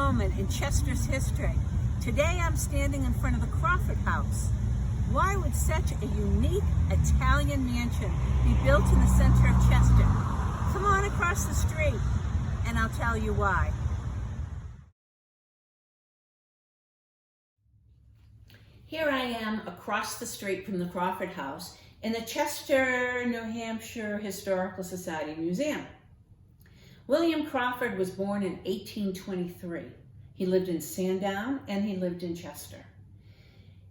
moment in Chester's history. Today I'm standing in front of the Crawford house. Why would such a unique Italian mansion be built in the center of Chester? Come on across the street and I'll tell you why. Here I am across the street from the Crawford house in the Chester, New Hampshire Historical Society Museum. William Crawford was born in 1823. He lived in Sandown and he lived in Chester.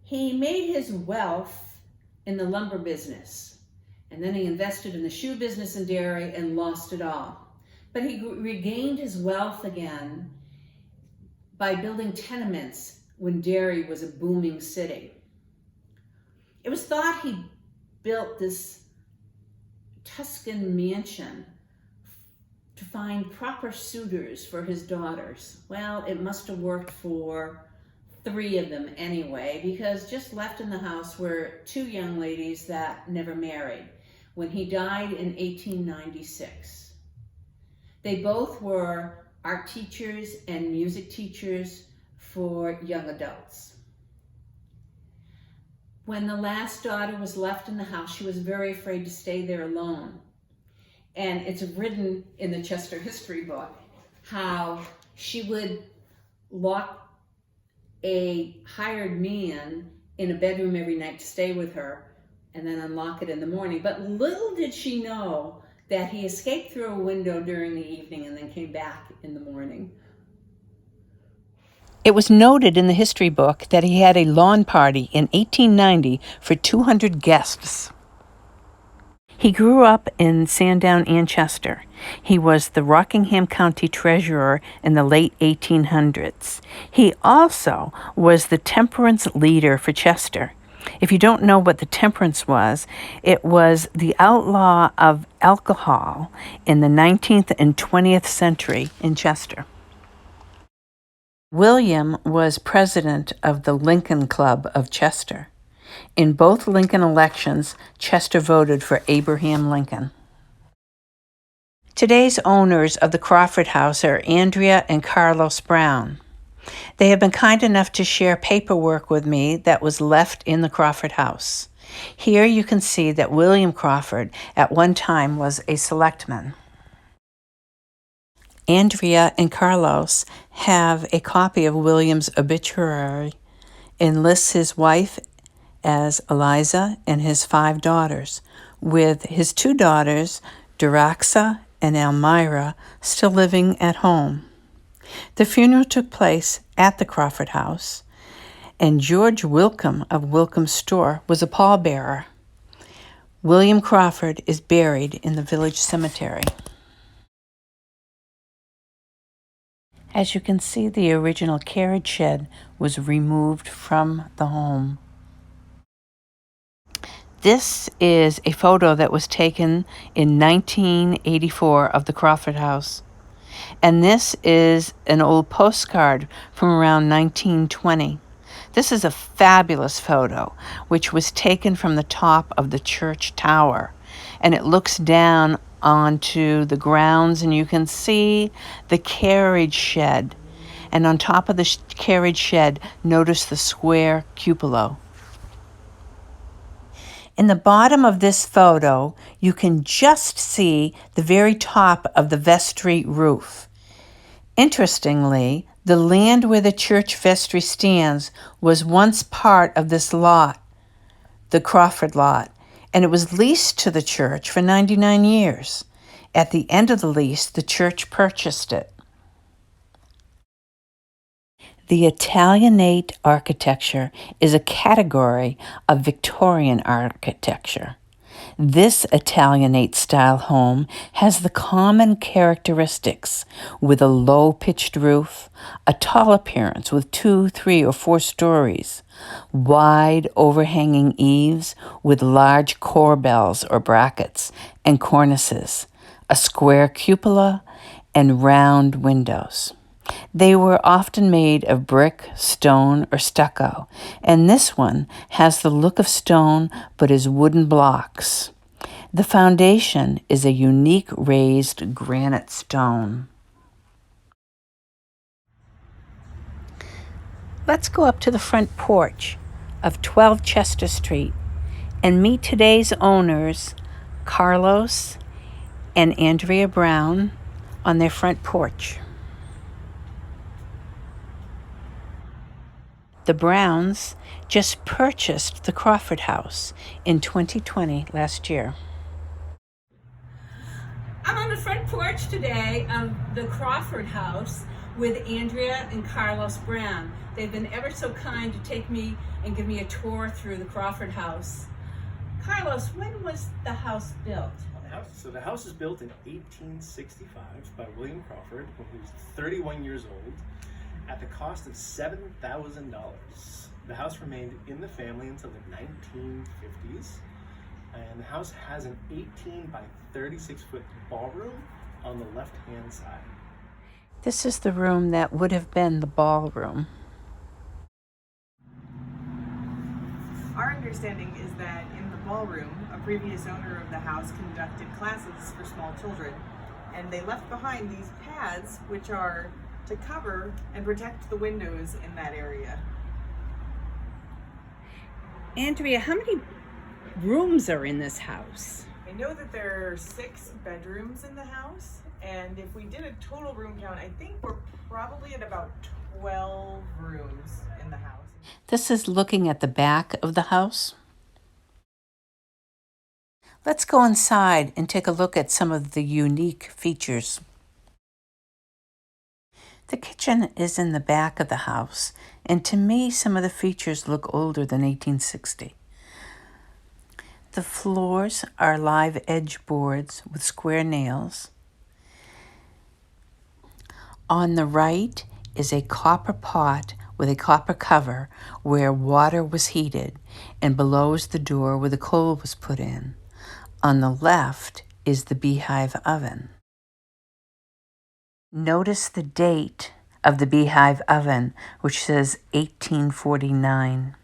He made his wealth in the lumber business, and then he invested in the shoe business and dairy and lost it all. But he regained his wealth again by building tenements when Derry was a booming city. It was thought he built this Tuscan mansion to find proper suitors for his daughters. Well, it must have worked for 3 of them anyway, because just left in the house were 2 young ladies that never married when he died in 1896. They both were art teachers and music teachers for young adults. When the last daughter was left in the house, she was very afraid to stay there alone. And it's written in the Chester history book how she would lock a hired man in a bedroom every night to stay with her and then unlock it in the morning. But little did she know that he escaped through a window during the evening and then came back in the morning. It was noted in the history book that he had a lawn party in 1890 for 200 guests. He grew up in Sandown and Chester. He was the Rockingham County Treasurer in the late 1800s. He also was the temperance leader for Chester. If you don't know what the temperance was, it was the outlaw of alcohol in the 19th and 20th century in Chester. William was president of the Lincoln Club of Chester. In both Lincoln elections, Chester voted for Abraham Lincoln. Today's owners of the Crawford House are Andrea and Carlos Brown. They have been kind enough to share paperwork with me that was left in the Crawford House. Here you can see that William Crawford at one time was a selectman. Andrea and Carlos have a copy of William's obituary and lists his wife as Eliza and his 5 daughters, with his 2 daughters, Duraxa and Elmira, still living at home. The funeral took place at the Crawford House, and George Wilcom of Wilcom's Store was a pallbearer. William Crawford is buried in the village cemetery. As you can see, the original carriage shed was removed from the home. This is a photo that was taken in 1984 of the Crawford House. And this is an old postcard from around 1920. This is a fabulous photo, which was taken from the top of the church tower. And it looks down onto the grounds, and you can see the carriage shed. And on top of the carriage shed, notice the square cupola. In the bottom of this photo, you can just see the very top of the vestry roof. Interestingly, the land where the church vestry stands was once part of this lot, the Crawford lot, and it was leased to the church for 99 years. At the end of the lease, the church purchased it. The Italianate architecture is a category of Victorian architecture. This Italianate style home has the common characteristics with a low-pitched roof, a tall appearance with 2, 3, or 4 stories, wide overhanging eaves with large corbels or brackets and cornices, a square cupola, and round windows. They were often made of brick, stone, or stucco, and this one has the look of stone but is wooden blocks. The foundation is a unique raised granite stone. Let's go up to the front porch of 12 Chester Street and meet today's owners, Carlos and Andrea Brown, on their front porch. The Browns just purchased the Crawford house in 2020, last year. I'm on the front porch today of the Crawford house with Andrea and Carlos Brown. They've been ever so kind to take me and give me a tour through the Crawford house. Carlos, when was the house built? So the house was built in 1865 by William Crawford when he was 31 years old at the cost of $7,000. The house remained in the family until the 1950s, and the house has an 18 by 36 foot ballroom on the left-hand side. This is the room that would have been the ballroom. Our understanding is that in the ballroom, a previous owner of the house conducted classes for small children, and they left behind these pads which are to cover and protect the windows in that area. Andrea, how many rooms are in this house? I know that there are 6 bedrooms in the house, and if we did a total room count, I think we're probably at about 12 rooms in the house. This is looking at the back of the house. Let's go inside and take a look at some of the unique features. The kitchen is in the back of the house, and to me, some of the features look older than 1860. The floors are live edge boards with square nails. On the right is a copper pot with a copper cover where water was heated, and below is the door where the coal was put in. On the left is the beehive oven. Notice the date of the beehive oven, which says 1849.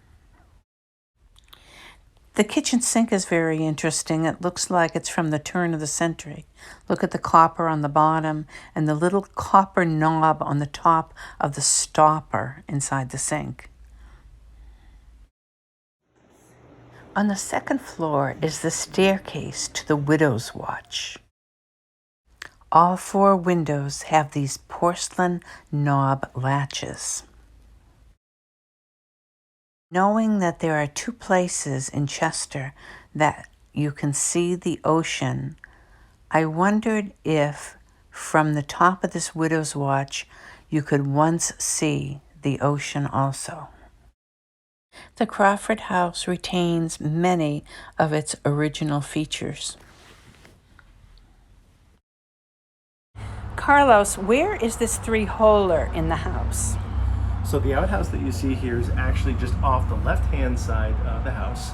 The kitchen sink is very interesting. It looks like it's from the turn of the century. Look at the copper on the bottom and the little copper knob on the top of the stopper inside the sink. On the second floor is the staircase to the widow's watch. All 4 windows have these porcelain knob latches. Knowing that there are 2 places in Chester that you can see the ocean, I wondered if from the top of this widow's watch you could once see the ocean also. The Crawford house retains many of its original features. Carlos, where is this 3-holer in the house? So the outhouse that you see here is actually just off the left-hand side of the house.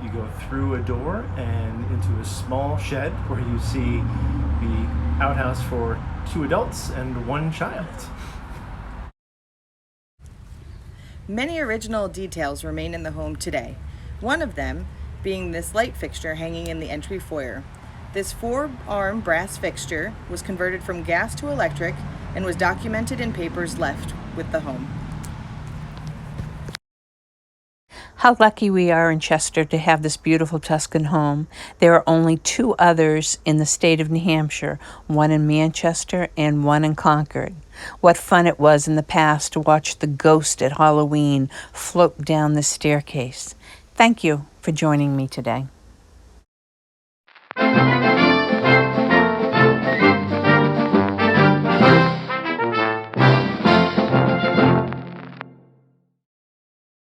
You go through a door and into a small shed where you see the outhouse for 2 adults and 1 child. Many original details remain in the home today. One of them being this light fixture hanging in the entry foyer. This 4-arm brass fixture was converted from gas to electric and was documented in papers left with the home. How lucky we are in Chester to have this beautiful Tuscan home. There are only 2 others in the state of New Hampshire, one in Manchester and one in Concord. What fun it was in the past to watch the ghost at Halloween float down the staircase. Thank you for joining me today.